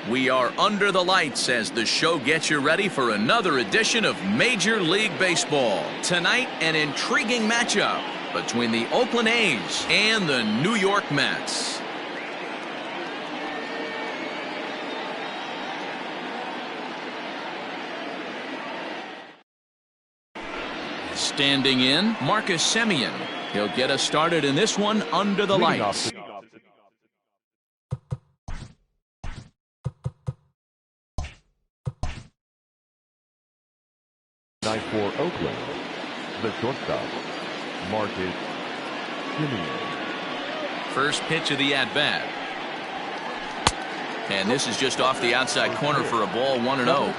We are under the lights as the show gets you ready for another edition of Major League Baseball. Tonight, an intriguing matchup between the Oakland A's and the New York Mets. Standing in, Marcus Semien. He'll get us started in this one under the lights. Night for Oakland, the shortstop, Marcus Semien. First pitch of the at-bat. And this is just off the outside corner for a ball, 1-0.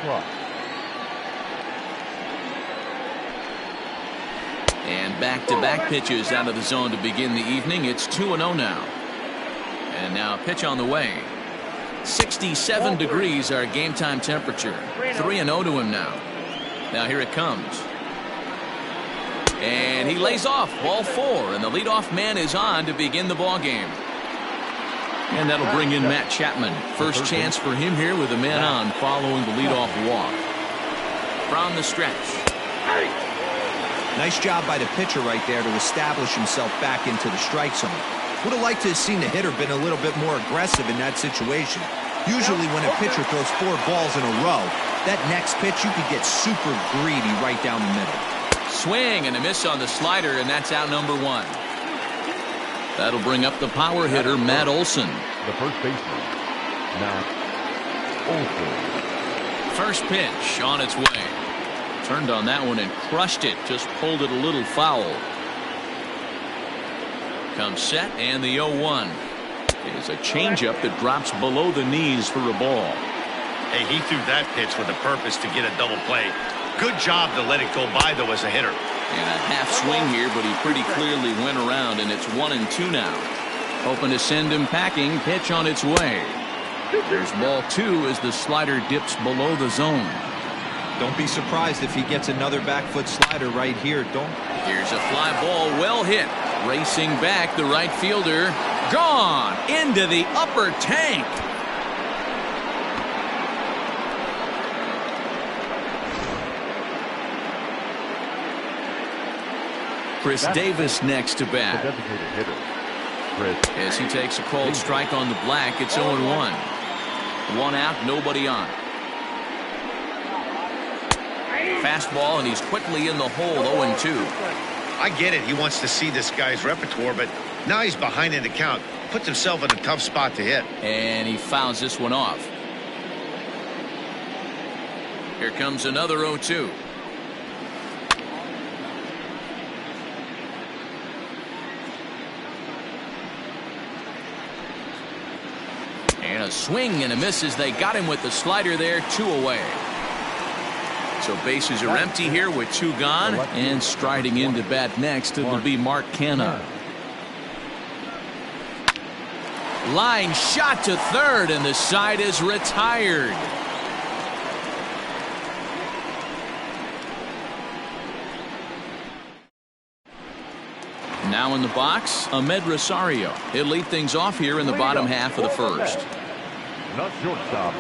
And back-to-back pitches out of the zone to begin the evening. It's 2-0 now. And now a pitch on the way. 67 degrees our game time temperature. 3-0 to him now. Now here it comes. And he lays off, ball 4, and the leadoff man is on to begin the ball game. And that'll bring in Matt Chapman. First chance for him here with a man on following the leadoff walk. From the stretch. Nice job by the pitcher right there to establish himself back into the strike zone. Would have liked to have seen the hitter been a little bit more aggressive in that situation. Usually when a pitcher throws 4 balls in a row, that next pitch you could get super greedy right down the middle. Swing and a miss on the slider, and that's out number 1. That'll bring up the power hitter, Matt Olson. The first baseman, Matt Olson. First pitch on its way. Turned on that one and crushed it. Just pulled it a little foul. Comes set, and the 0-1 is a changeup that drops below the knees for a ball. Hey, he threw that pitch with a purpose to get a double play. Good job to let it go by, though, as a hitter. And a half swing here, but he pretty clearly went around, and it's 1-2 now. Hoping to send him packing. Pitch on its way. There's ball 2 as the slider dips below the zone. Don't be surprised if he gets another back foot slider right here. Here's a fly ball, well hit. Racing back, the right fielder. Gone into the upper tank. Chris Davis next to bat. The designated hitter, Chris. As he takes a cold strike on the black, it's 0-1. 1 out, nobody on. Fastball, and he's quickly in the hole, 0-2. I get it. He wants to see this guy's repertoire, but now he's behind in the count. Puts himself in a tough spot to hit. And he fouls this one off. Here comes another 0-2. And a swing and a miss as they got him with the slider there. 2 away. So bases are empty here with 2 gone, and striding into bat next it'll be Mark Canha. Line shot to third, and the side is retired. Now in the box, Ahmed Rosario. He'll lead things off here in the bottom half of the first. The shortstop,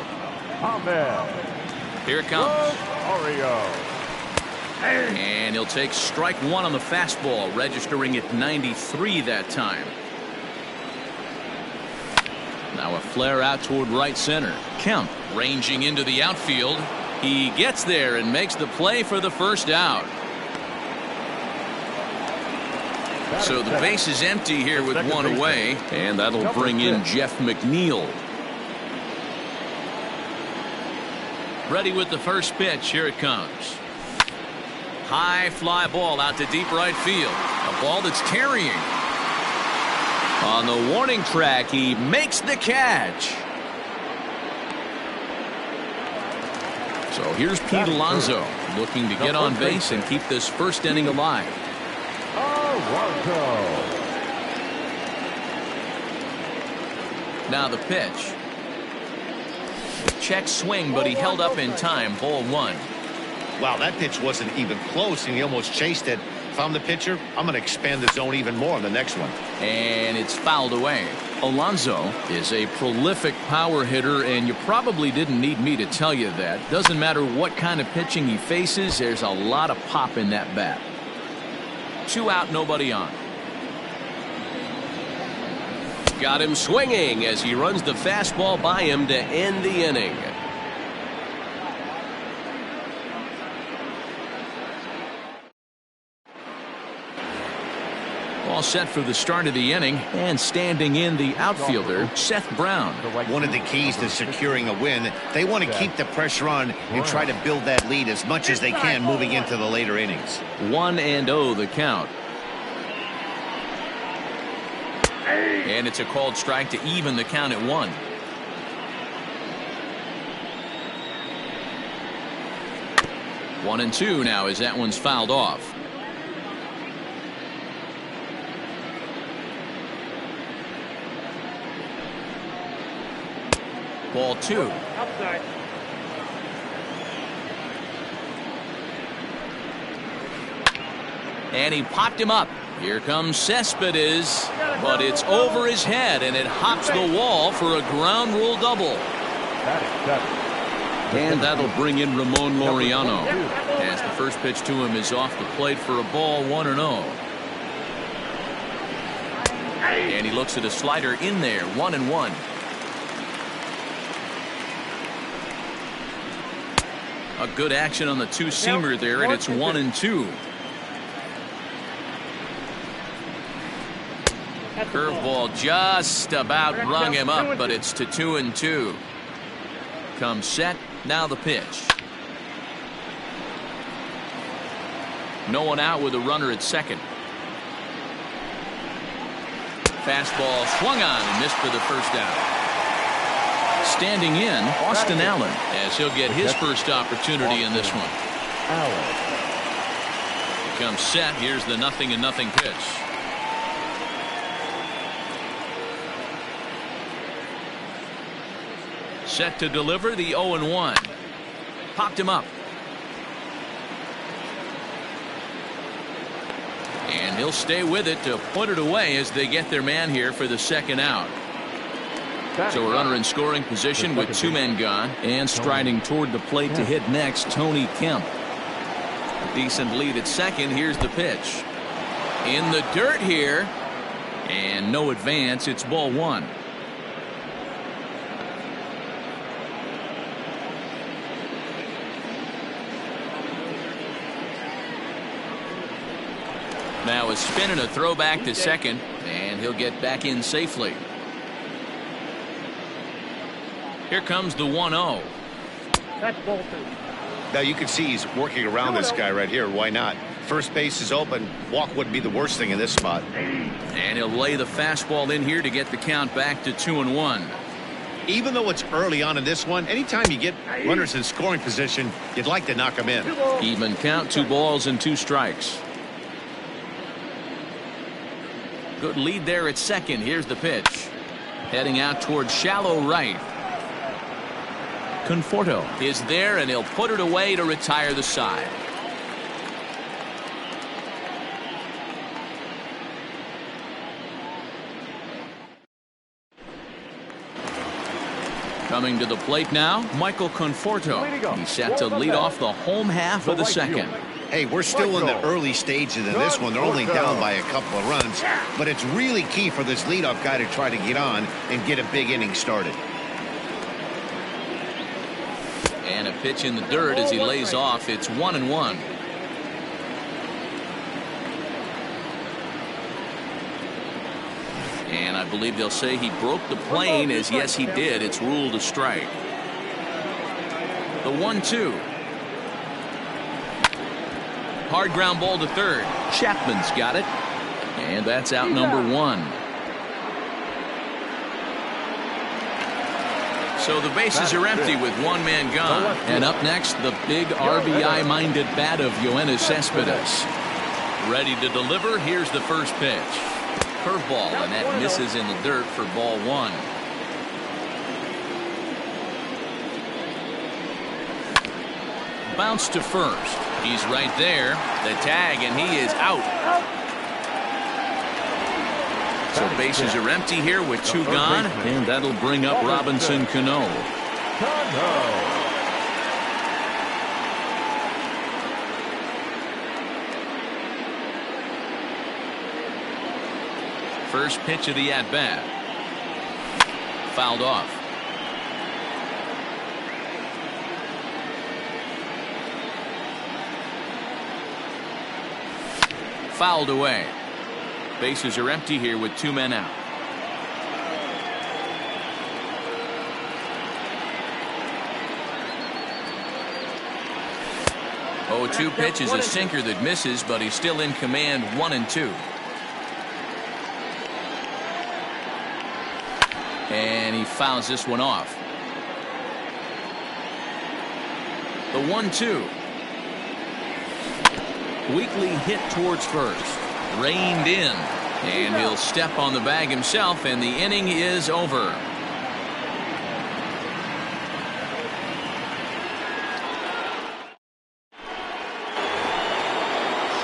Ahmed. Here it comes. Rosario. And he'll take strike 1 on the fastball, registering at 93 that time. Now a flare out toward right center. Kemp ranging into the outfield. He gets there and makes the play for the first out. So the base is empty here with 1 away, and that'll bring in Jeff McNeil. Ready with the first pitch. Here it comes. High fly ball out to deep right field. A ball that's carrying. On the warning track, he makes the catch. So here's Pete Alonso looking to get on base and keep this first inning alive. Now the pitch. Check swing, but he held up in time. Ball 1. Wow, that pitch wasn't even close, and he almost chased it. If I'm the pitcher, I'm going to expand the zone even more on the next one. And it's fouled away. Alonso is a prolific power hitter, and you probably didn't need me to tell you that. Doesn't matter what kind of pitching he faces, there's a lot of pop in that bat. 2 out, nobody on. Got him swinging as he runs the fastball by him to end the inning. All set for the start of the inning, and standing in the outfielder, Seth Brown. One of the keys to securing a win, they want to keep the pressure on and try to build that lead as much as they can moving into the later innings. 1-0 the count. And it's a called strike to even the count at 1. One and 2 now as that one's fouled off. Ball 2. Outside. And he popped him up. Here comes Cespedes, but it's over his head, and it hops the wall for a ground rule double. And that'll bring in Ramon Laureano, as the first pitch to him is off the plate for a ball, 1-0. And he looks at a slider in there, 1-1. A good action on the two-seamer there, and it's 1-2. Curveball just about rung him up, but it's to 2-2. Comes set, now the pitch. No one out with a runner at second. Fastball swung on and missed for the first out. Standing in, Austin Allen, as he'll get his first opportunity in this one. Comes set, here's the 0-0 pitch. Set to deliver the 0-1. Popped him up. And he'll stay with it to put it away as they get their man here for the second out. So a runner in scoring position with 2 men gone, and striding toward the plate to hit next, Tony Kemp. A decent lead at second. Here's the pitch. In the dirt here, and no advance. It's ball 1. Now a spin and a throw back to second, and he'll get back in safely. Here comes the 1-0. That's ball 2. Now you can see he's working around this guy right here. Why not? First base is open. Walk wouldn't be the worst thing in this spot. And he'll lay the fastball in here to get the count back to 2-1. Even though it's early on in this one, anytime you get runners in scoring position, you'd like to knock them in. Even count, 2 balls and 2 strikes. Good lead there at second. Here's the pitch. Heading out towards shallow right. Conforto is there, and he'll put it away to retire the side. Coming to the plate now, Michael Conforto. He's set to lead off the home half of the second. Hey, we're still in the early stages in this one. They're only down by a couple of runs, but it's really key for this leadoff guy to try to get on and get a big inning started. And a pitch in the dirt as he lays off. It's 1-1. And I believe they'll say he broke the plane, as yes he did. It's ruled a strike. The 1-2. Hard ground ball to third. Chapman's got it. And that's out number 1. So the bases are empty with 1 man gone. And up next, the big RBI-minded bat of Yoenis Cespedes. Ready to deliver. Here's the first pitch. Curveball, and that misses in the dirt for ball 1. Bounce to first. He's right there. The tag, and he is out. So bases are empty here with 2 gone, and that'll bring up Robinson Cano. First pitch of the at-bat. Fouled off. Fouled away. Bases are empty here with 2 men out. Oh, 2 pitch is a sinker that misses, but he's still in command. 1-2. And he fouls this one off. The 1-2. Weakly hit towards first. Reined in. And he'll step on the bag himself, and the inning is over.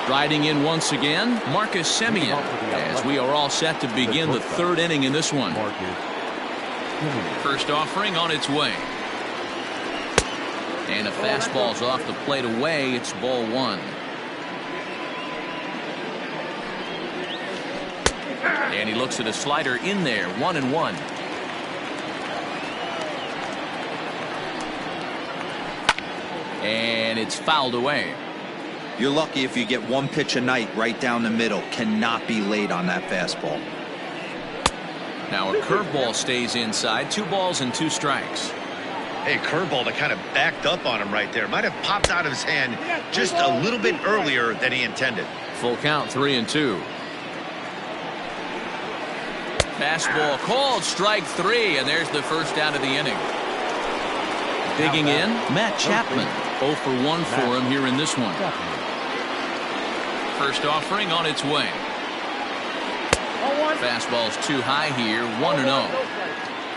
Striding in once again, Marcus Semien, as we are all set to begin the 3rd inning in this one. First offering on its way. And a fastball's off the plate away. It's ball 1. And he looks at a slider in there. 1-1. And it's fouled away. You're lucky if you get 1 pitch a night right down the middle. Cannot be late on that fastball. Now a curveball stays inside. 2 balls and 2 strikes. Hey, curveball that kind of backed up on him right there. Might have popped out of his hand just a little bit earlier than he intended. Full count, 3-2. Fastball called, strike 3, and there's the first out of the inning. Digging in, Matt Chapman. 0 for 1 for him here in this one. First offering on its way. Fastball's too high here. 1-0.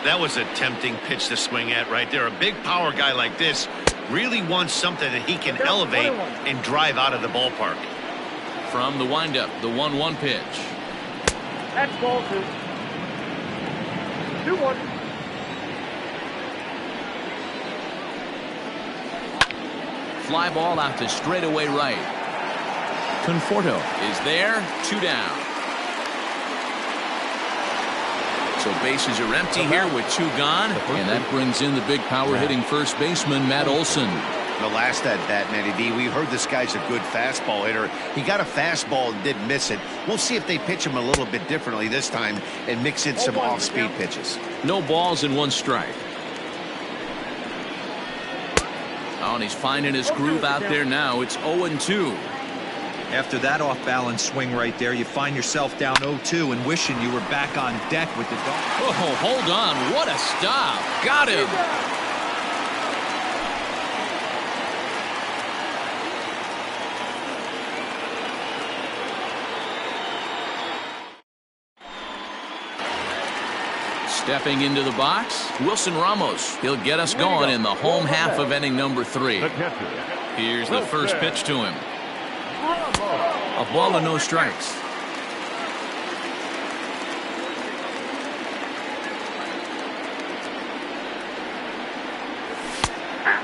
That was a tempting pitch to swing at right there. A big power guy like this really wants something that he can elevate and drive out of the ballpark. From the windup, the 1-1 pitch. That's ball 2. 2-1. Fly ball out to straightaway right. Conforto is there. 2 down. So bases are empty here with 2 gone, and that brings in the big power hitting first baseman Matt Olson. The last at bat, Matty D, we heard this guy's a good fastball hitter. He got a fastball and did miss it. We'll see if they pitch him a little bit differently this time and mix in some off-speed pitches. No balls and 1 strike. Oh, and he's finding his groove out there now. It's 0-2. After that off-balance swing right there, you find yourself down 0-2 and wishing you were back on deck with the dog. Oh, hold on. What a stop. Got him. Stepping into the box, Wilson Ramos. He'll get us going in the home half of inning number 3. Here's the first pitch to him. A ball and no strikes.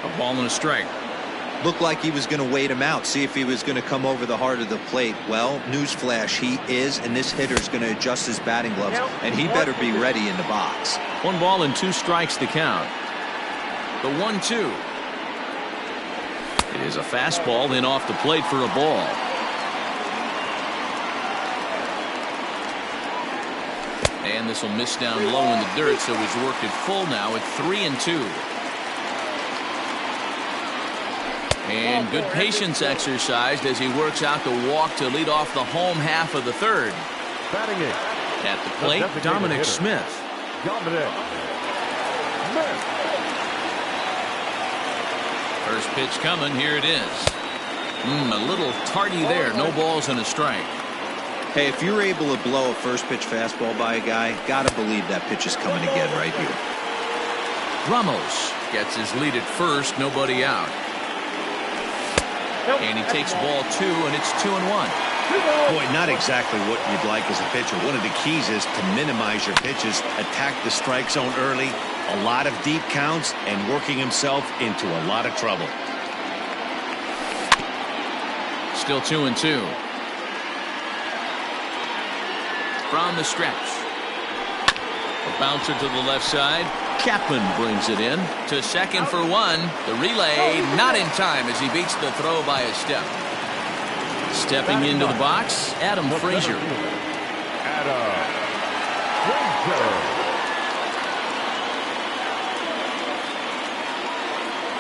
A ball and a strike. Looked like he was going to wait him out, see if he was going to come over the heart of the plate. Well, newsflash, he is, and this hitter's going to adjust his batting gloves, and he better be ready in the box. 1 ball and 2 strikes to count. The 1-2. It is a fastball, then off the plate for a ball. And this will miss down low in the dirt, so he's worked it full now at 3-2. And good patience exercised as he works out the walk to lead off the home half of the 3rd. Batting it. At the plate, Dominic Smith. Dominic Smith. First pitch coming. Here it is. A little tardy there. No balls and a strike. Hey, if you're able to blow a first pitch fastball by a guy, gotta believe that pitch is coming again right here. Ramos gets his lead at first. Nobody out. And he takes ball 2, and it's 2-1. Boy, not exactly what you'd like as a pitcher. One of the keys is to minimize your pitches, attack the strike zone early, a lot of deep counts, and working himself into a lot of trouble. Still 2-2. From the stretch. A bouncer to the left side. Chapman brings it in to second for one. The relay not in time as he beats the throw by a step. Stepping into the box, Adam Frazier.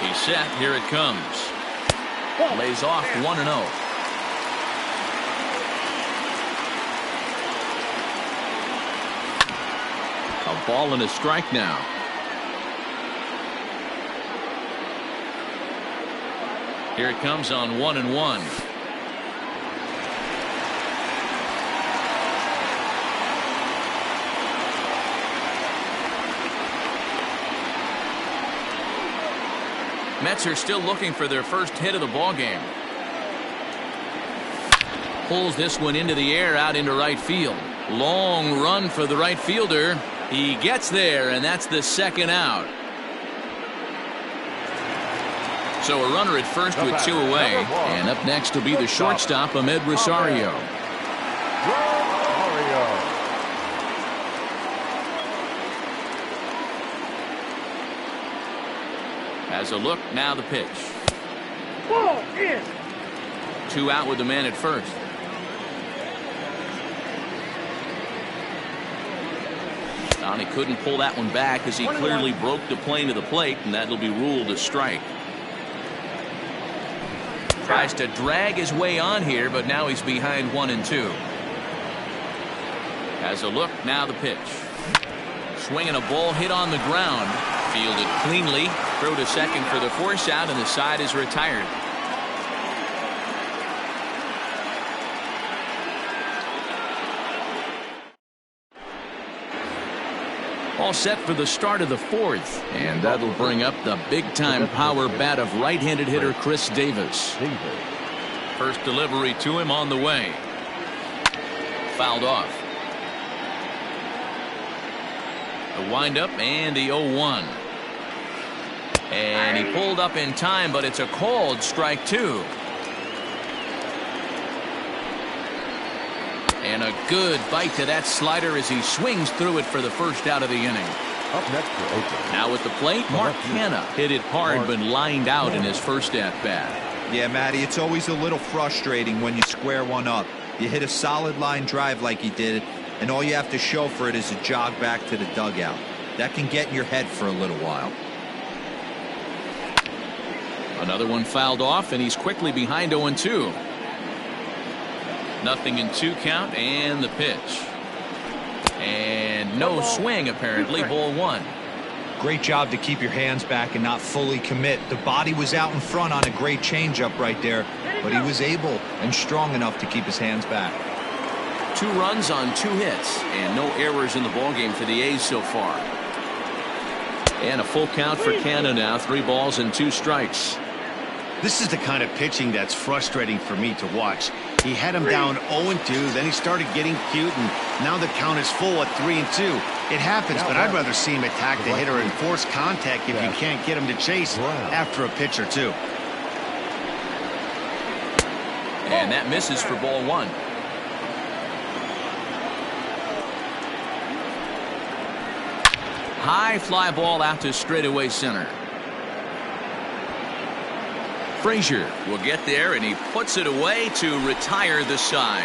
He's set. Here it comes. Lays off 1-0. A ball and a strike now. Here it comes on 1-1. Mets are still looking for their first hit of the ball game. Pulls this one into the air out into right field. Long run for the right fielder. He gets there, and that's the second out. So a runner at first with two away. And up next will be the shortstop, Ahmed Rosario. Has a look, now the pitch. Ball in. 2 out with the man at first. He couldn't pull that one back as he clearly broke the plane of the plate, and that'll be ruled a strike. Tries to drag his way on here, but now he's behind 1-2. Has a look, now the pitch. Swinging a ball hit on the ground. Fielded cleanly. Throw to second for the force out, and the side is retired. All set for the start of the fourth, and that'll bring up the big-time power bat of right-handed hitter Chris Davis. First delivery to him on the way. Fouled off. The windup and the 0-1. And he pulled up in time, but it's a called strike two. And a good bite to that slider as he swings through it for the first out of the inning. Up next for Oakland. Now at the plate, Mark Hanna hit it hard but lined out in his first at-bat. Yeah, Matty, it's always a little frustrating when you square one up. You hit a solid line drive like he did, and all you have to show for it is a jog back to the dugout. That can get in your head for a little while. Another one fouled off, and he's quickly behind 0-2. Nothing in 2 count, and the pitch. And no swing, apparently. Ball 1. Great job to keep your hands back and not fully commit. The body was out in front on a great changeup right there, but he was able and strong enough to keep his hands back. 2 runs on 2 hits, and no errors in the ballgame for the A's so far. And a full count for Canada now. 3 balls and 2 strikes. This is the kind of pitching that's frustrating for me to watch. He had him down 0-2, then he started getting cute, and now the count is full at 3-2. It happens, but I'd rather see him attack the hitter and force contact if you can't get him to chase after a pitch or 2. And that misses for ball 1. High fly ball out to straightaway center. Frazier will get there, and he puts it away to retire the side.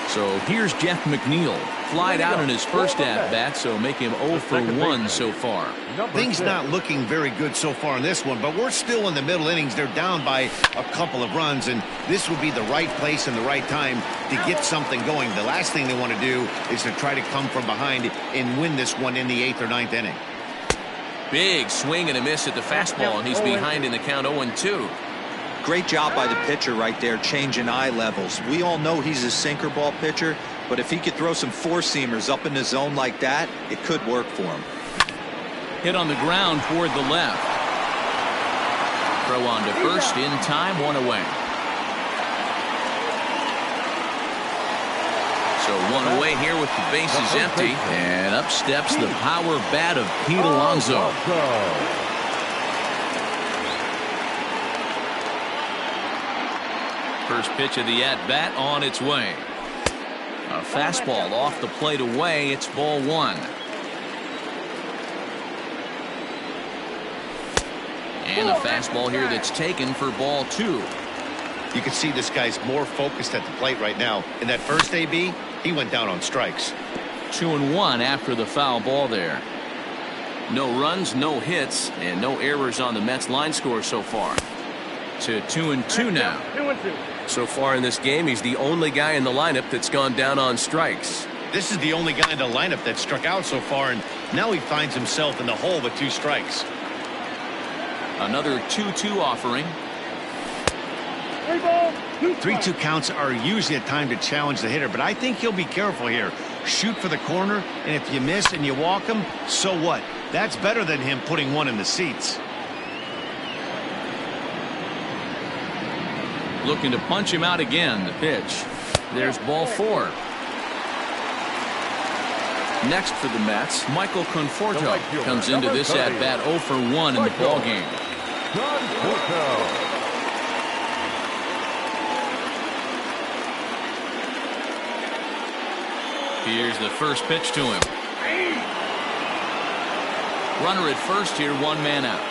So here's Jeff McNeil. Flied out in his first at-bat, so make him 0 for 1 so far. Things not looking very good so far in this one, but we're still in the middle innings. They're down by a couple of runs, and this would be the right place and the right time to get something going. The last thing they want to do is to try to come from behind and win this one in the 8th or 9th inning. Big swing and a miss at the fastball, and he's behind in the count 0-2. Great job by the pitcher right there, changing eye levels. We all know he's a sinker ball pitcher, but if he could throw some four-seamers up in the zone like that, it could work for him. Hit on the ground toward the left. Throw on to first in time, 1 away. So 1 away here with the bases empty. And up steps the power bat of Pete Alonso. First pitch of the at-bat on its way. A fastball off the plate away. It's ball 1. And a fastball here that's taken for ball 2. You can see this guy's more focused at the plate right now. In that first AB, he went down on strikes. 2-1 after the foul ball there. No runs, no hits, and no errors on the Mets line score so far. To 2-2 now. 2-2. So far in this game, he's the only guy in the lineup that's gone down on strikes. This is the only guy in the lineup that struck out so far, and now he finds himself in the hole with 2 strikes. Another 2-2 offering. 3-2 counts are usually a time to challenge the hitter, but I think he'll be careful here. Shoot for the corner, and if you miss and you walk him, so what? That's better than him putting one in the seats. Looking to punch him out again. The pitch. There's ball 4. Next for the Mets, Michael Conforto comes into this at-bat 0 for 1 in the ballgame. Here's the first pitch to him. Runner at first here, 1 man out.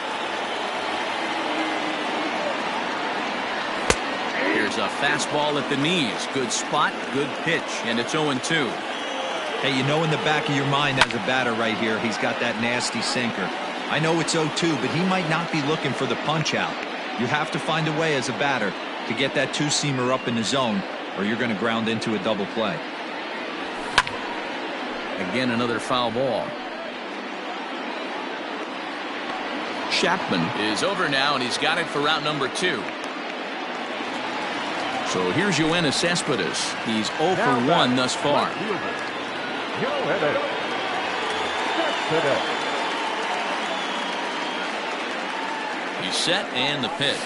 Here's a fastball at the knees. Good spot, good pitch, and it's 0-2. Hey, you know in the back of your mind as a batter right here, he's got that nasty sinker. I know it's 0-2, but he might not be looking for the punch out. You have to find a way as a batter to get that 2-seamer up in the zone, or you're going to ground into a double play. Again, another foul ball. Chapman is over now, and he's got it for route number 2. So here's Yoenis Cespedes. He's 0 for 1 thus far. He's set and the pitch.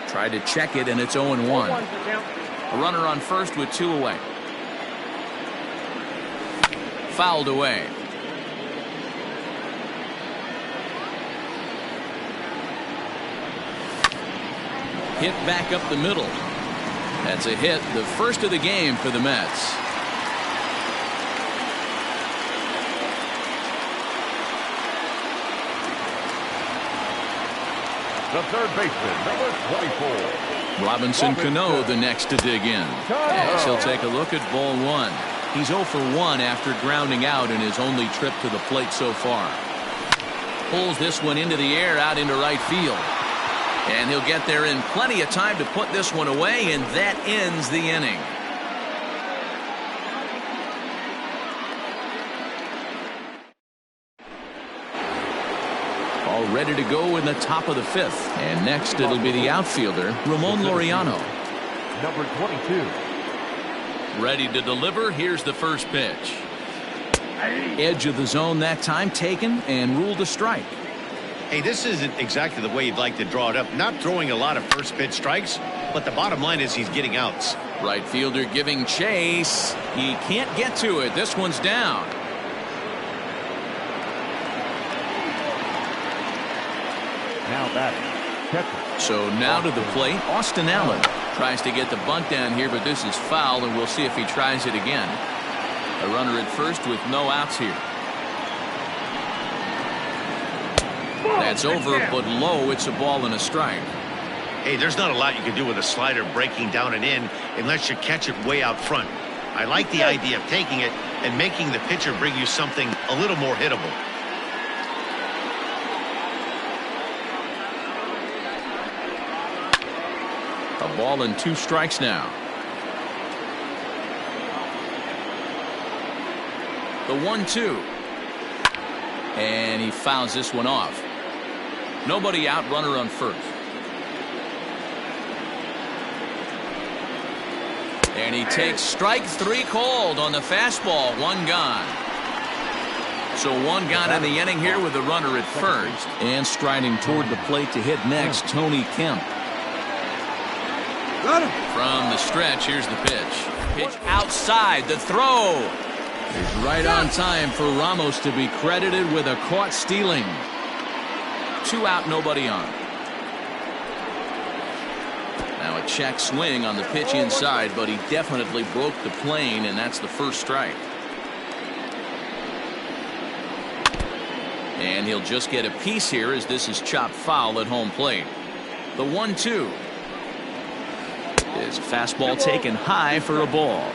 Tried to check it, and it's 0-1. A runner on first with 2 away. Fouled away. Hit back up the middle. That's a hit, the first of the game for the Mets. The third baseman, number 24. Robinson Cano the next to dig in. As he'll take a look at ball 1. He's 0 for 1 after grounding out in his only trip to the plate so far. Pulls this one into the air out into right field. And he'll get there in plenty of time to put this one away, and that ends the inning. All ready to go in the top of the 5th. And next it'll be the outfielder, Ramon Laureano. Number 22. Ready to deliver. Here's the first pitch. Edge of the zone that time taken and ruled a strike. Hey, this isn't exactly the way you'd like to draw it up. Not throwing a lot of first pitch strikes, but the bottom line is he's getting outs. Right fielder giving chase. He can't get to it. This one's down. Now batting, catcher. So now to the plate, Austin Allen tries to get the bunt down here, but this is foul, and we'll see if he tries it again. A runner at first with no outs here. That's over, but low. It's a ball and a strike. Hey, there's not a lot you can do with a slider breaking down and in unless you catch it way out front. I like the idea of taking it and making the pitcher bring you something a little more hittable. A ball and 2 strikes now. The 1-2. And he fouls this one off. Nobody out, runner on first. And he takes strike 3 called on the fastball. 1 gone. So one gone in the inning here with the runner at first. And striding toward the plate to hit next, Tony Kemp. Got him. From the stretch, here's the pitch. Pitch outside, the throw is right on time for Ramos to be credited with a caught stealing. 2 out, nobody on. Now a check swing on the pitch inside, but he definitely broke the plane, and that's the first strike. And he'll just get a piece here as this is chopped foul at home plate. The 1-2 is a fastball taken high for a ball.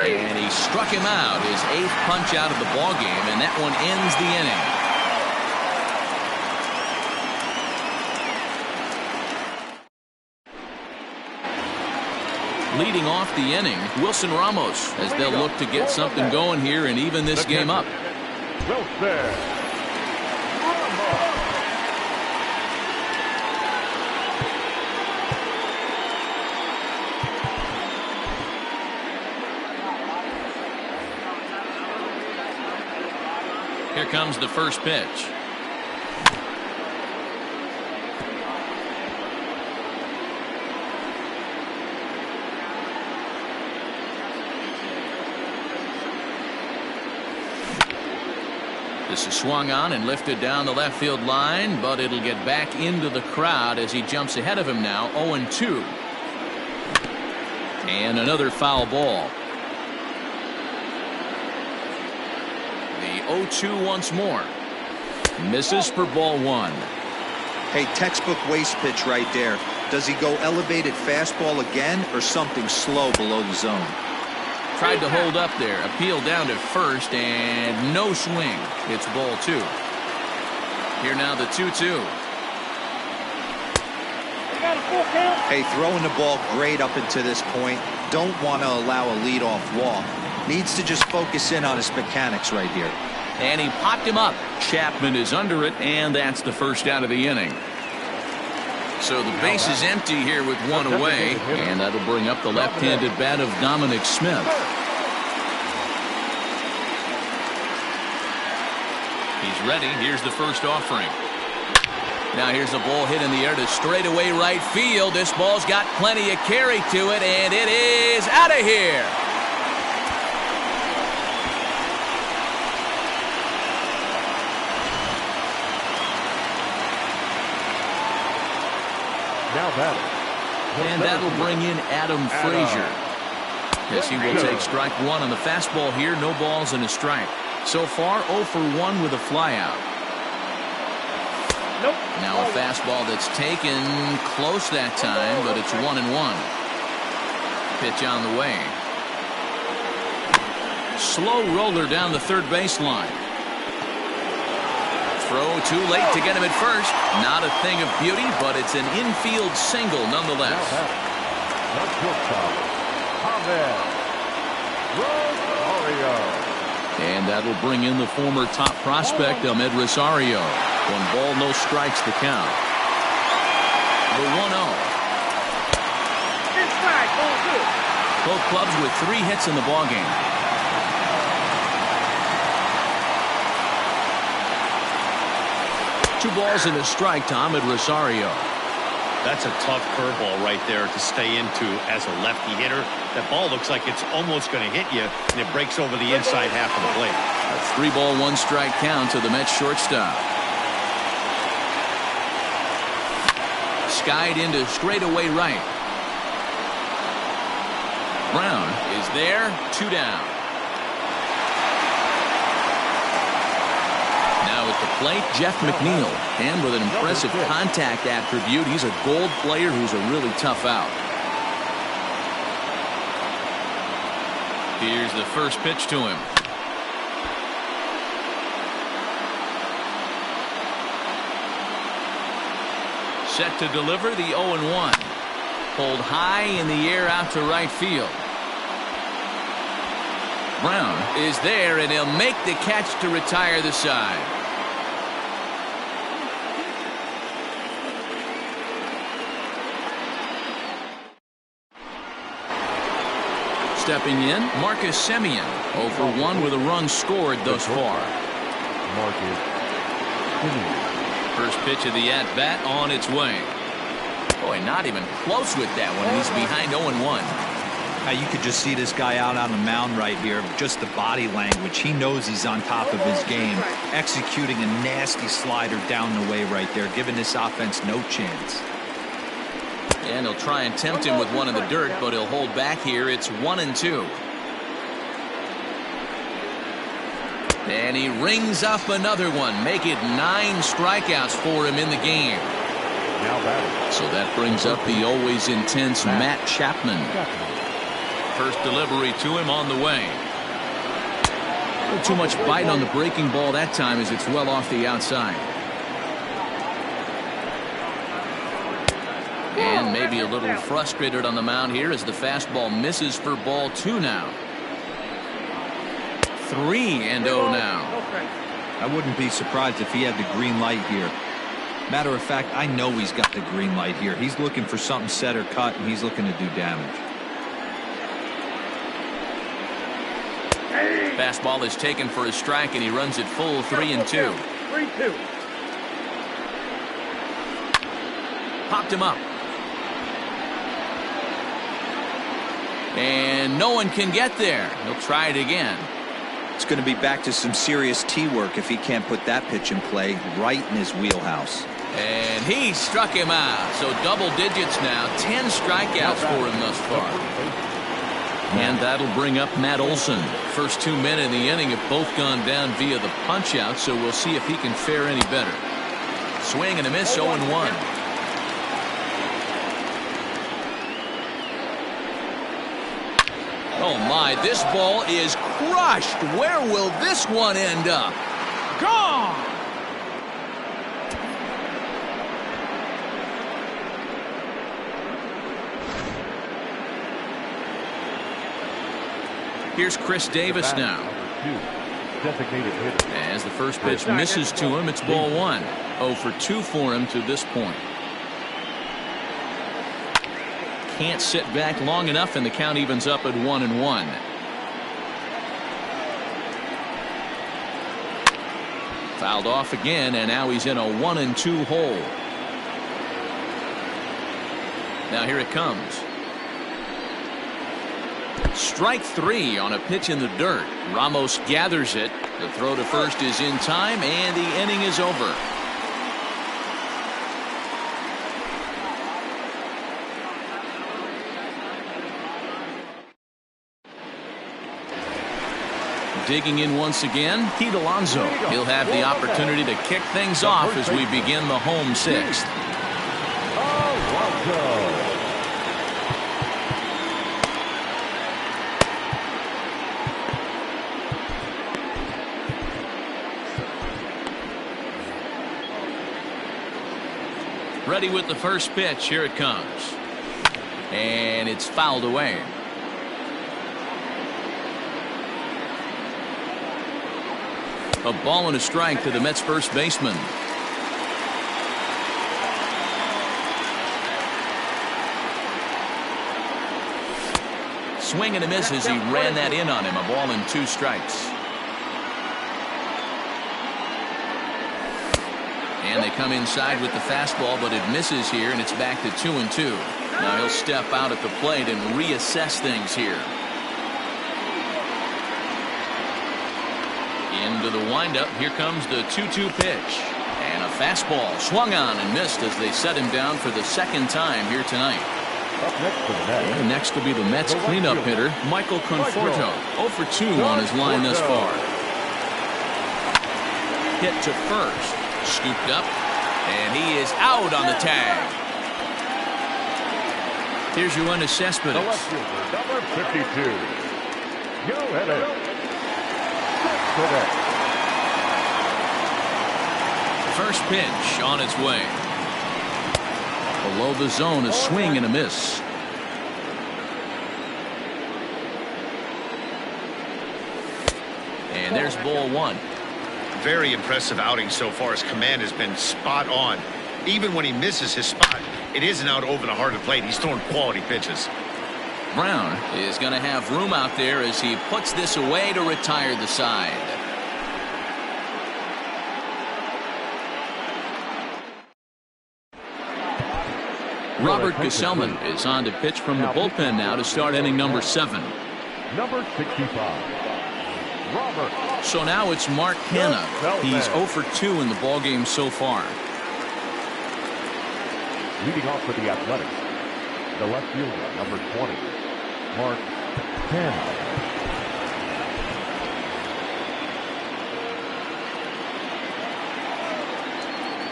And he struck him out, his 8th punch out of the ball game, and that one ends the inning. Leading off the inning, Wilson Ramos, as they'll look to get something going here and even this game up. Wilson. Here comes the first pitch. This is swung on and lifted down the left field line, but it'll get back into the crowd as he jumps ahead of him now. 0-2. And another foul ball. The 0-2 once more. Misses for ball 1. Hey, textbook waste pitch right there. Does he go elevated fastball again or something slow below the zone? Tried to hold up there. Appeal down to first and no swing. It's ball 2. Here now the 2-2. Hey, throwing the ball great up until this point. Don't want to allow a leadoff walk. Needs to just focus in on his mechanics right here. And he popped him up. Chapman is under it, and that's the first out of the inning. So the base is empty here with one away, and that'll bring up the left-handed bat of Dominic Smith. He's ready. Here's the first offering. Now here's a ball hit in the air to straightaway right field. This ball's got plenty of carry to it, and it is out of here. And that'll bring in Adam Frazier. Yes, he will take strike 1 on the fastball here. No balls and a strike. So far 0 for 1 with a flyout. Nope. Now a fastball that's taken close that time, but it's 1-1. Pitch on the way. Slow roller down the third baseline. Throw too late to get him at first. Not a thing of beauty, but it's an infield single nonetheless. And that'll bring in the former top prospect, Ahmed Rosario. 1 ball, no strikes to count. The 1-0. Inside, ball 2. Both clubs with 3 hits in the ballgame. Two balls and a strike to Ahmed Rosario. That's a tough curveball right there to stay into as a lefty hitter. That ball looks like it's almost going to hit you, and it breaks over the inside half of the plate. A 3-ball, 1-strike count to the Mets shortstop. Skied into straightaway right. Brown is there, 2 down. Now at the plate, Jeff McNeil. And with an impressive contact attribute, he's a gold player who's a really tough out. Here's the first pitch to him. Set to deliver the 0-1. Pulled high in the air out to right field. Brown is there, and he'll make the catch to retire the side. stepping in, Marcus Semien. 0 for 1 with a run scored thus far. Marcus Semien. First pitch of the at-bat on its way. Boy, not even close with that one. He's behind 0-1. Now you could just see this guy out on the mound right here. Just the body language. He knows he's on top of his game. Executing a nasty slider down the way right there, giving this offense no chance. And he'll try and tempt him with one in the dirt, but he'll hold back here. It's 1-2. And he rings up another one. Make it 9 strikeouts for him in the game. Now batting. So that brings up the always intense Matt Chapman. First delivery to him on the way. A little too much bite on the breaking ball that time as it's well off the outside. And maybe a little frustrated on the mound here as the fastball misses for ball 2 now. 3-0 now. I wouldn't be surprised if he had the green light here. Matter of fact, I know he's got the green light here. He's looking for something set or cut, and he's looking to do damage. Fastball is taken for a strike, and he runs it full 3-2. 3-2. Popped him up. And no one can get there. He'll try it again. It's going to be back to some serious tee work if he can't put that pitch in play right in his wheelhouse. And he struck him out. So double digits now. 10 strikeouts for him thus far. And that'll bring up Matt Olson. First 2 men in the inning have both gone down via the punch-out, so we'll see if he can fare any better. Swing and a miss, 0-1. Oh my, this ball is crushed. Where will this one end up? Gone! Here's Chris Davis now. Designated hitter. As the first pitch misses to him, it's ball 1. 0 for 2 for him to this point. Can't sit back long enough, and the count evens up at 1-1. Fouled off again, and now he's in a 1-2 hole. Now here it comes. Strike 3 on a pitch in the dirt. Ramos gathers it. The throw to first is in time, and the inning is over. Digging in once again, Pete Alonso. He'll have the opportunity to kick things off as we begin the home 6th. Alonso. Ready with the first pitch. Here it comes. And it's fouled away. A ball and a strike to the Mets first baseman. Swing and a miss as he ran that in on him. A ball and 2 strikes. And they come inside with the fastball, but it misses here, and it's back to 2-2. Now he'll step out at the plate and reassess things here. Into the windup. Here comes the 2-2 pitch. And a fastball swung on and missed as they set him down for the second time here tonight. Up next for the Mets. And next will be the Mets cleanup hitter, Michael Conforto. 0 for 2 on his line thus far. Hit to first. Scooped up. And he is out on the tag. Here's your Yoenis Cespedes. The left fielder, number 52. Yoenis. First pitch on its way. Below the zone, a swing and a miss. And there's ball 1. Very impressive outing so far. His command has been spot on. Even when he misses his spot, it isn't out over the heart of the plate. He's throwing quality pitches. Brown is going to have room out there as he puts this away to retire the side. Robert Gesellman is on to pitch from the bullpen now to start inning number 7. Number 65, Robert. So now it's Mark Hanna. He's 0 for 2 in the ballgame so far. Leading off for the Athletics, the left fielder, number 20, Mark Hanna.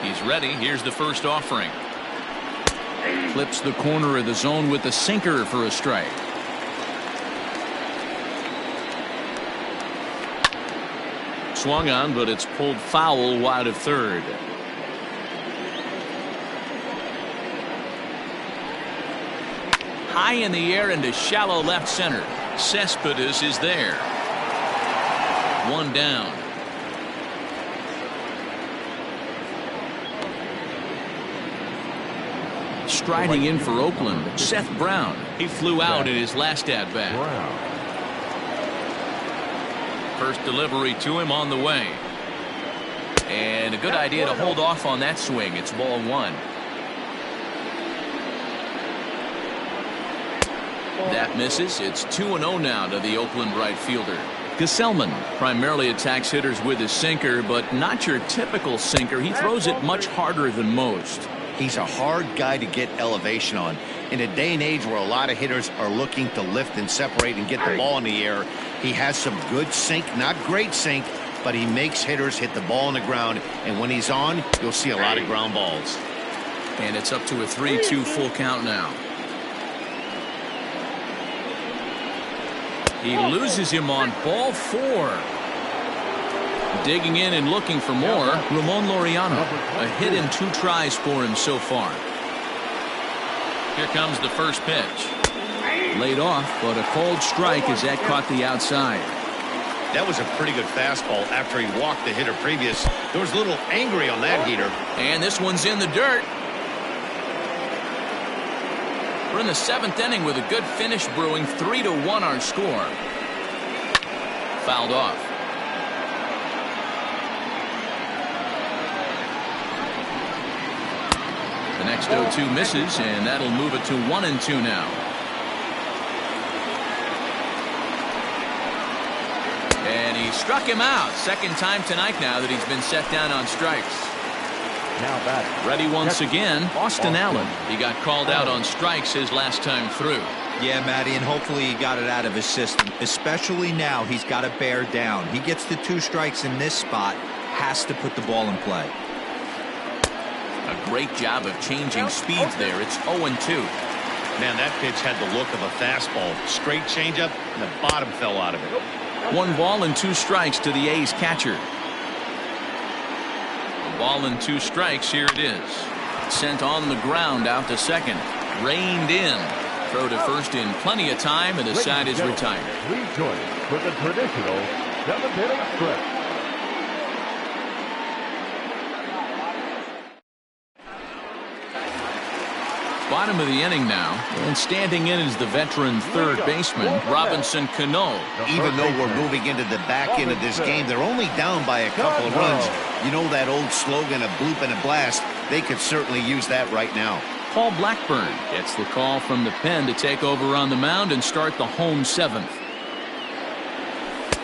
He's ready. Here's the first offering. Clips the corner of the zone with the sinker for a strike. Swung on, but it's pulled foul wide of third. High in the air into shallow left center. Cespedes is there. One down. Striding in for Oakland, Seth Brown. He flew out in his last at-bat. First delivery to him on the way. And a good idea to hold off on that swing. It's ball 1. That misses. It's 2-0 now to the Oakland right fielder. Gesellman primarily attacks hitters with his sinker, but not your typical sinker. He throws it much harder than most. He's a hard guy to get elevation on. In a day and age where a lot of hitters are looking to lift and separate and get the ball in the air, he has some good sink, not great sink, but he makes hitters hit the ball on the ground. And when he's on, you'll see a lot of ground balls. And it's up to a 3-2 full count now. He loses him on ball 4. Digging in and looking for more, Ramon Laureano. A hit in 2 tries for him so far. Here comes the first pitch. Laid off, but a cold strike as that caught the outside. That was a pretty good fastball after he walked the hitter previous. There was a little angry on that heater. And this one's in the dirt. We're in the 7th inning with a good finish brewing. 3-1 our score. Fouled off. The next 0-2 misses, and that'll move it to 1-2 now. And he struck him out. Second time tonight now that he's been set down on strikes. Now batting. Ready once again, Austin Allen. He got called out on strikes his last time through. Yeah, Matty, and hopefully he got it out of his system. Especially now, he's got to bear down. He gets the 2 strikes in this spot, has to put the ball in play. A great job of changing speeds there. It's 0-2. Man, that pitch had the look of a fastball. Straight changeup, and the bottom fell out of it. 1 ball and 2 strikes to the A's catcher. 1 ball and 2 strikes. Here it is. Sent on the ground out to second. Reined in. Throw to first in plenty of time, and the side is retired. Please join us for the traditional 7th inning stretch. Bottom of the inning now, and standing in is the veteran third baseman, Robinson Cano. Even though we're moving into the back end of this game, they're only down by a couple of runs. You know that old slogan, a bloop and a blast? They could certainly use that right now. Paul Blackburn gets the call from the pen to take over on the mound and start the home 7th.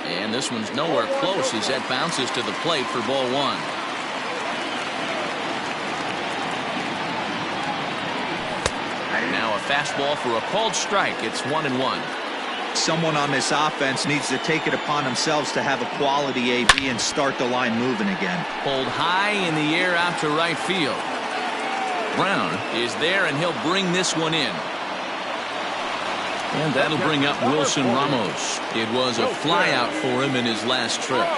And this one's nowhere close as that bounces to the plate for ball 1. Now a fastball for a called strike. It's 1-1. Someone on this offense needs to take it upon themselves to have a quality AB and start the line moving again. Pulled high in the air out to right field. Brown is there, and he'll bring this one in. And that'll bring up Wilson Ramos. It was a flyout for him in his last trip.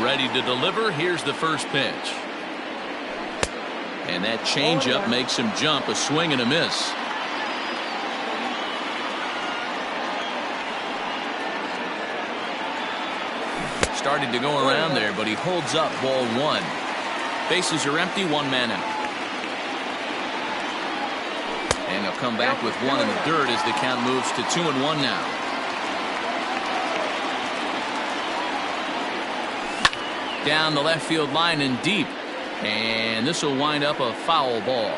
Ready to deliver. Here's the first pitch. And that changeup makes him jump. A swing and a miss. Started to go around there, but he holds up ball 1. Bases are empty, 1 man out. And he'll come back with one in the dirt as the count moves to 2-1 now. Down the left field line and deep. And this will wind up a foul ball.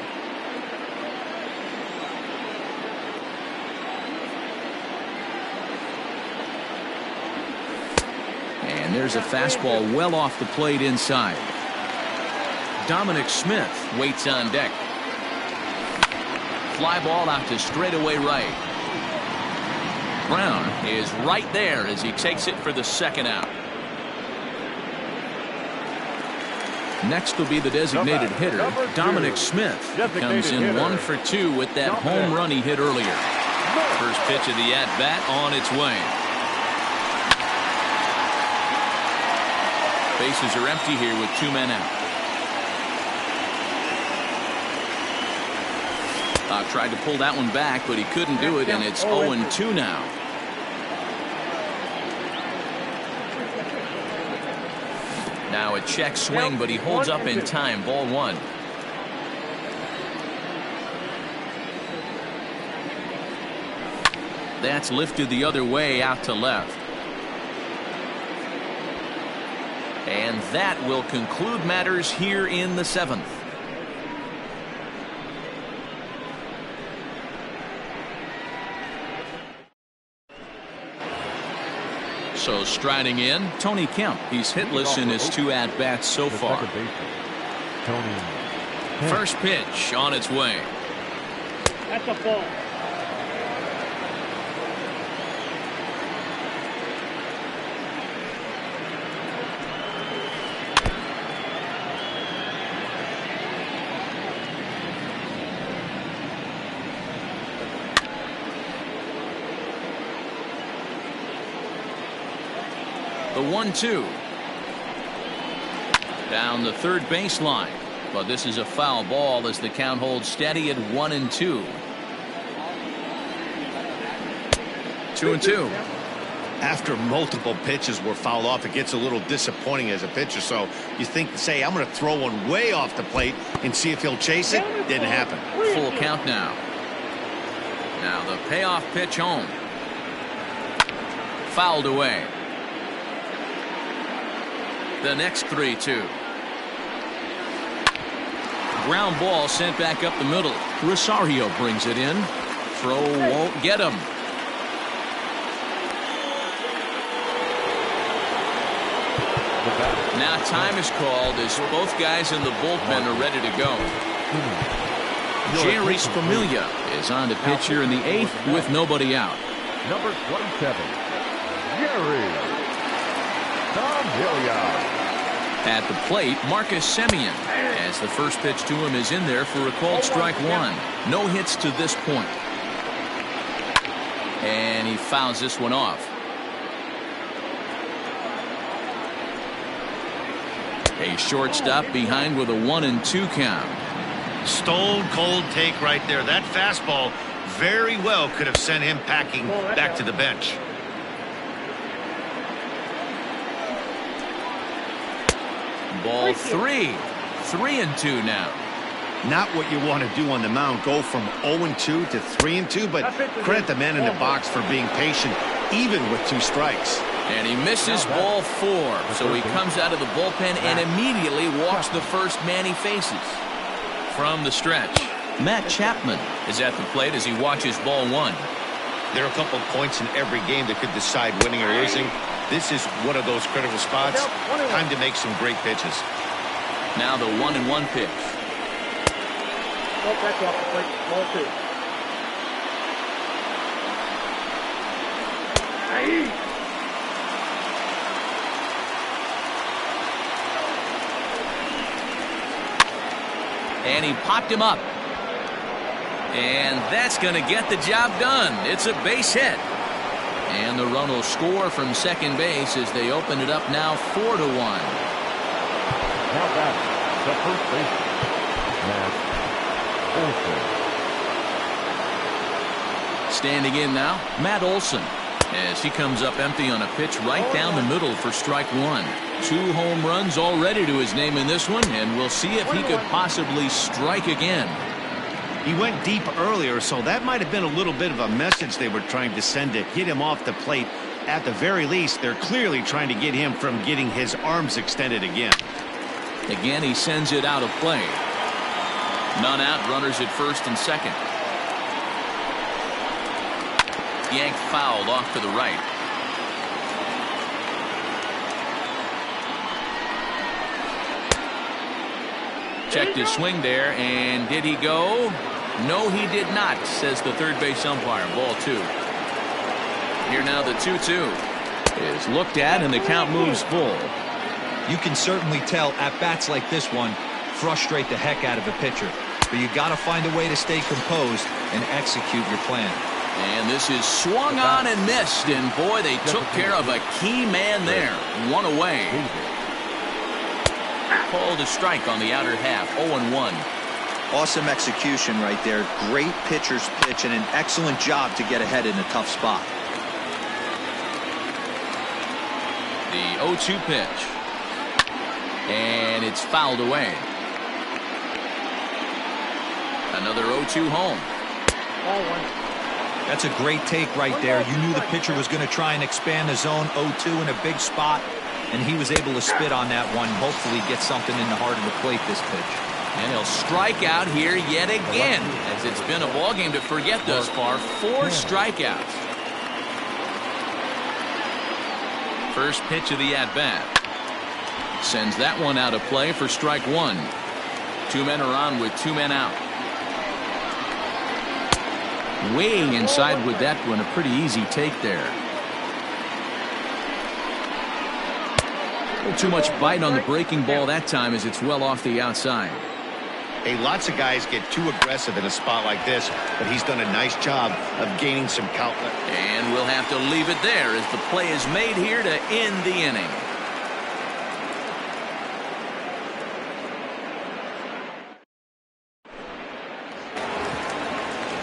And there's a fastball well off the plate inside. Dominic Smith waits on deck. Fly ball out to straightaway right. Brown is right there as he takes it for the second out. Next will be the designated hitter, Dominic Smith. He comes in 1 for 2 with that home run he hit earlier. First pitch of the at-bat on its way. Bases are empty here with 2 men out. Tried to pull that one back, but he couldn't do it, and it's 0-2 now. Now a check swing, but he holds up in time. Ball 1. That's lifted the other way out to left. And that will conclude matters here in the 7th. So striding in, Tony Kemp. He's hitless in his 2 at-bats so far. First pitch on its way. That's a ball. The 1-2. Down the third baseline. But this is a foul ball as the count holds steady at 1-2. 2-2. After multiple pitches were fouled off, it gets a little disappointing as a pitcher. So you think, say, I'm going to throw one way off the plate and see if he'll chase it. Didn't happen. Full count now. Now the payoff pitch home. Fouled away. The next 3-2. Ground ball sent back up the middle. Rosario brings it in. Throw won't get him. Now time is called as both guys in the bullpen are ready to go. Jerry Familia is on to pitch here in the 8th with nobody out. Number 27, Jerry Familia. At the plate, Marcus Semien, as the first pitch to him is in there for a called strike 1. No hits to this point. And he fouls this one off. A shortstop behind with a 1-2 count. Stone cold take right there. That fastball very well could have sent him packing back to the bench. Ball 3. 3-2 now. Not what you want to do on the mound. Go from 0-2 to 3-2, but credit the man in the box for being patient, even with 2 strikes. And he misses ball 4. So he comes out of the bullpen and immediately walks the first man he faces. From the stretch, Matt Chapman is at the plate as he watches ball 1. There are a couple of points in every game that could decide winning or losing. This is one of those critical spots. Time to make some great pitches. Now the 1-1 pitch. Oh, that's off the plate. Ball 2. And he popped him up. And that's going to get the job done. It's a base hit. And the run will score from second base as they open it up now 4-1. Now back, the first baseman, Matt Olson. Standing in now, Matt Olson, as he comes up empty on a pitch right down the middle for strike 1. 2 home runs already to his name in this one, and we'll see if he could possibly strike again. He went deep earlier, so that might have been a little bit of a message they were trying to send to get him off the plate. At the very least, they're clearly trying to get him from getting his arms extended again. Again, he sends it out of play. None out, runners at first and second. Yanked fouled off to the right. Checked his swing there, and did he go? No, he did not, says the third base umpire. Ball 2. Here now the 2-2 is looked at, and the count moves full. You can certainly tell at bats like this one frustrate the heck out of a pitcher. But you got to find a way to stay composed and execute your plan. And this is swung on and missed, and boy, they took care of a key man there. One away. Called a strike on the outer half. 0-1. Awesome execution right there. Great pitcher's pitch and an excellent job to get ahead in a tough spot. The 0-2 pitch. And it's fouled away. Another 0-2 home. That's a great take right there. You knew the pitcher was going to try and expand the zone. 0-2 in a big spot, and he was able to spit on that one. Hopefully get something in the heart of the plate this pitch. And he'll strike out here yet again, as it's been a ball game to forget thus far. 4 strikeouts. First pitch of the at-bat. Sends that one out of play for strike 1. 2 men are on with 2 men out. Way inside with that one. A pretty easy take there. A little too much bite on the breaking ball that time, as it's well off the outside. Hey, lots of guys get too aggressive in a spot like this, but he's done a nice job of gaining some count. And we'll have to leave it there as the play is made here to end the inning.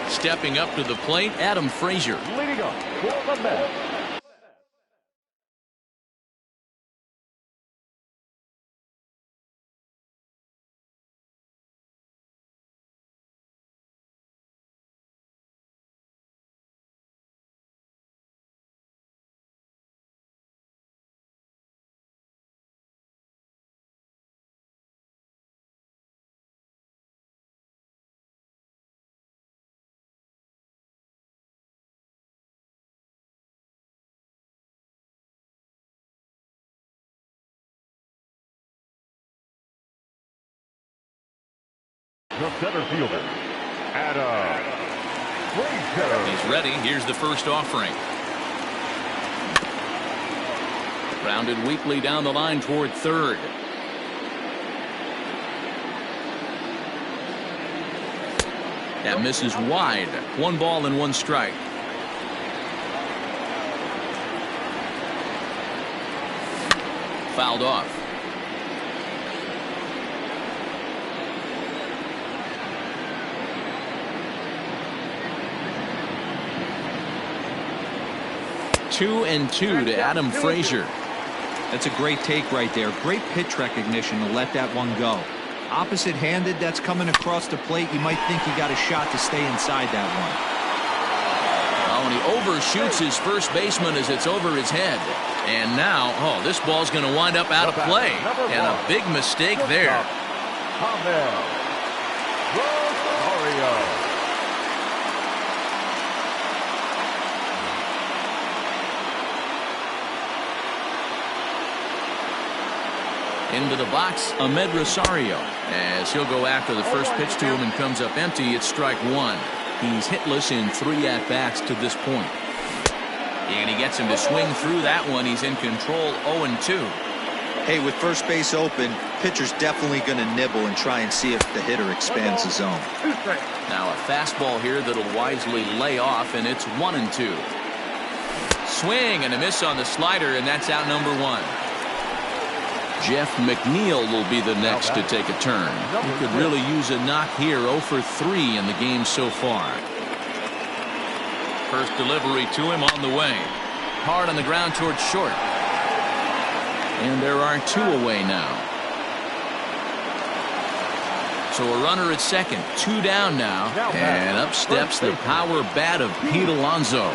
Stepping up to the plate, Adam Frazier. Leading up for the Mets, the center fielder, Adam Frazier. He's ready. Here's the first offering. Grounded weakly down the line toward third. That misses wide. 1 ball and 1 strike. Fouled off. Two and 2 to Adam Frazier. That's a great take right there. Great pitch recognition to let that one go. Opposite-handed, that's coming across the plate. You might think he got a shot to stay inside that one. Oh, and he overshoots his first baseman as it's over his head. And now, oh, this ball's going to wind up out of play. And a big mistake there. Into the box, Ahmed Rosario, as he'll go after the first pitch to him and comes up empty. It's strike 1. He's hitless in 3 at-bats to this point. And he gets him to swing through that one. He's in control. 0-2. Hey, with first base open, pitcher's definitely going to nibble and try and see if the hitter expands the zone. Now a fastball here that'll wisely lay off, and it's 1-2. Swing and a miss on the slider, and that's out number 1. Jeff McNeil will be the next to take a turn. He could really use a knock here. 0 for 3 in the game so far. First delivery to him on the way. Hard on the ground towards short. And there are 2 away now. So a runner at second, 2 down now, and up steps the power bat of Pete Alonso.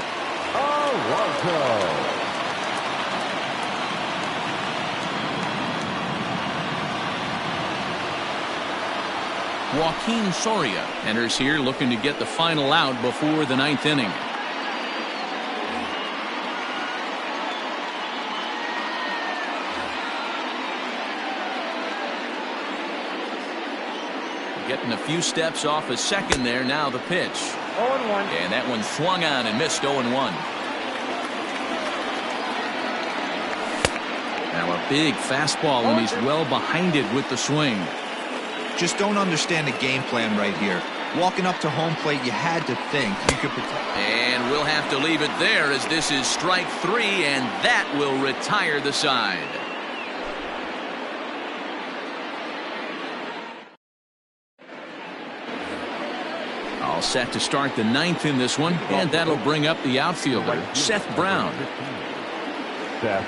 Joaquin Soria enters here looking to get the final out before the 9th inning. Getting a few steps off a second there. Now the pitch. 0-1. And that one swung on and missed. 0-1. Now a big fastball, and he's well behind it with the swing. Just don't understand the game plan right here. Walking up to home plate, you had to think you could protect. And we'll have to leave it there as this is strike 3, and that will retire the side. All set to start the 9th in this one, and that'll bring up the outfielder, Seth Brown. Seth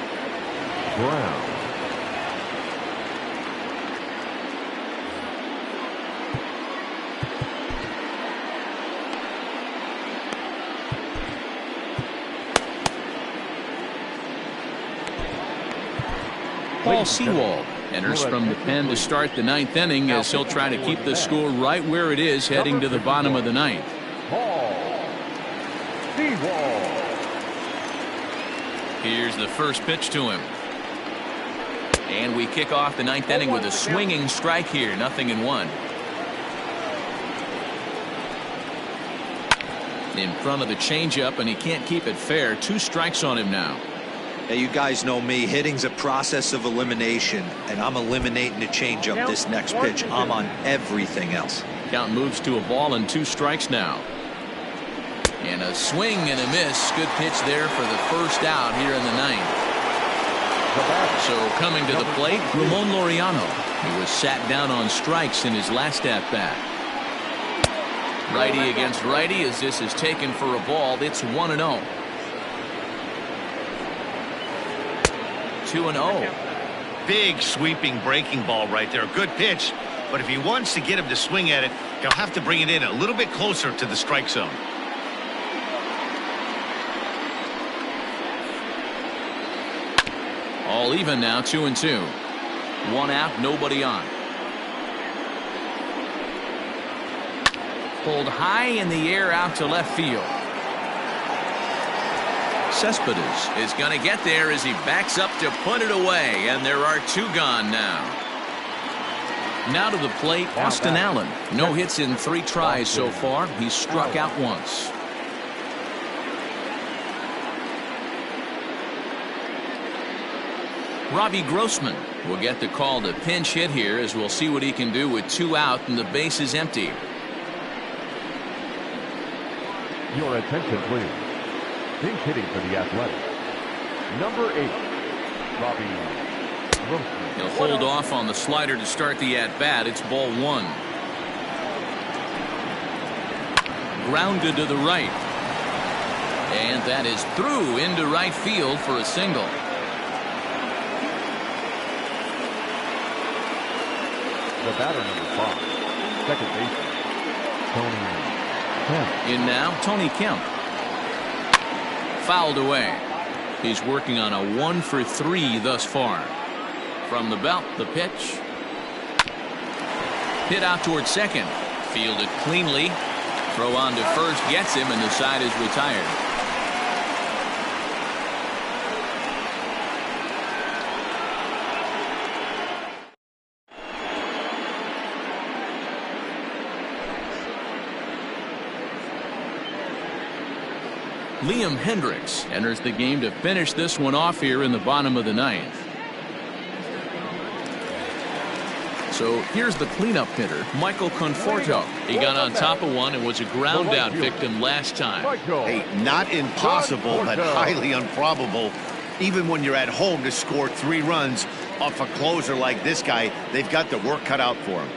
Brown. Paul Sewald enters from the pen to start the 9th inning as he'll try to keep the score right where it is heading to the bottom of the 9th. Paul Sewald. Here's the first pitch to him. And we kick off the 9th inning with a swinging strike here, 0-1. In front of the changeup, and he can't keep it fair. 2 strikes on him now. Now, you guys know me. Hitting's a process of elimination, and I'm eliminating the changeup this next pitch. I'm on everything else. Count moves to a ball and 2 strikes now. And a swing and a miss. Good pitch there for the first out here in the 9th. So coming to the plate, Ramon Laureano. He was sat down on strikes in his last at-bat. Righty against righty as this is taken for a ball. It's 1-0. 2-0. Big sweeping breaking ball right there. Good pitch. But if he wants to get him to swing at it, he'll have to bring it in a little bit closer to the strike zone. All even now, 2-2. 1 out, nobody on. Pulled high in the air out to left field. Cespedes is going to get there as he backs up to put it away, and there are 2 gone now. Now to the plate, Austin Allen. No hits in 3 tries so far. He's struck out once. Robbie Grossman will get the call to pinch hit here as we'll see what he can do with 2 out and the base is empty. Your attention, please. Pinch hitting for the Athletics. Number 8, Robbie Grossman. He'll hold off on the slider to start the at-bat. It's ball 1. Grounded to the right. And that is through into right field for a single. The batter, number 5, second baseman, Tony Kemp. In now, Tony Kemp. Fouled away. He's working on a 1 for 3 thus far. From the belt, the pitch. Hit out toward second. Fielded cleanly. Throw on to first gets him, and the side is retired. Liam Hendricks enters the game to finish this one off here in the bottom of the 9th. So here's the cleanup hitter, Michael Conforto. He got on top of one and was a ground out victim last time. Hey, not impossible, but highly improbable. Even when you're at home to score 3 runs off a closer like this guy, they've got the work cut out for him.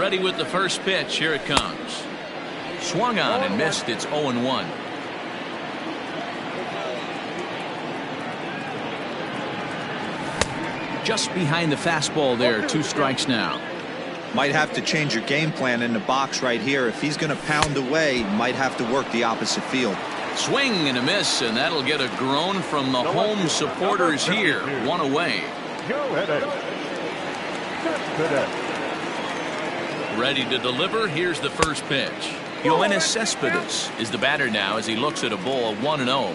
Ready with the first pitch. Here it comes. Swung on and missed. It's 0-1. Just behind the fastball there. 2 strikes now. Might have to change your game plan in the box right here. If he's going to pound away, might have to work the opposite field. Swing and a miss, and that'll get a groan from the home supporters here. 1 away. Ready to deliver. Here's the first pitch. Yoenis Cespedes is the batter now as he looks at a ball 1-0.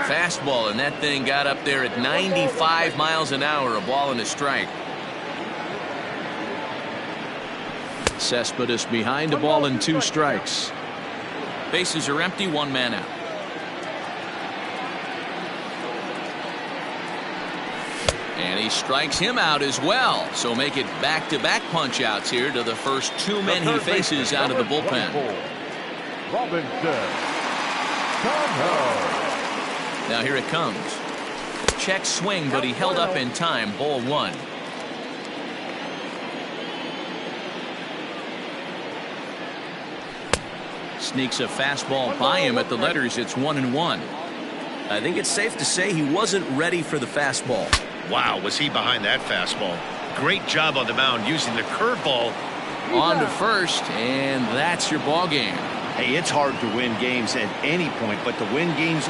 Fastball, and that thing got up there at 95 miles an hour. A ball and a strike. Cespedes behind, a ball and 2 strikes. Bases are empty, 1 man out. And he strikes him out as well. So make it back-to-back punch-outs here to the first 2 men he faces out of the bullpen. Now here it comes. Check swing, but he held up in time. Ball 1. Sneaks a fastball by him at the letters. It's 1-1. I think it's safe to say he wasn't ready for the fastball. Wow, was he behind that fastball? Great job on the mound using the curveball. On to first, and that's your ball game. Hey, it's hard to win games at any point, but to win games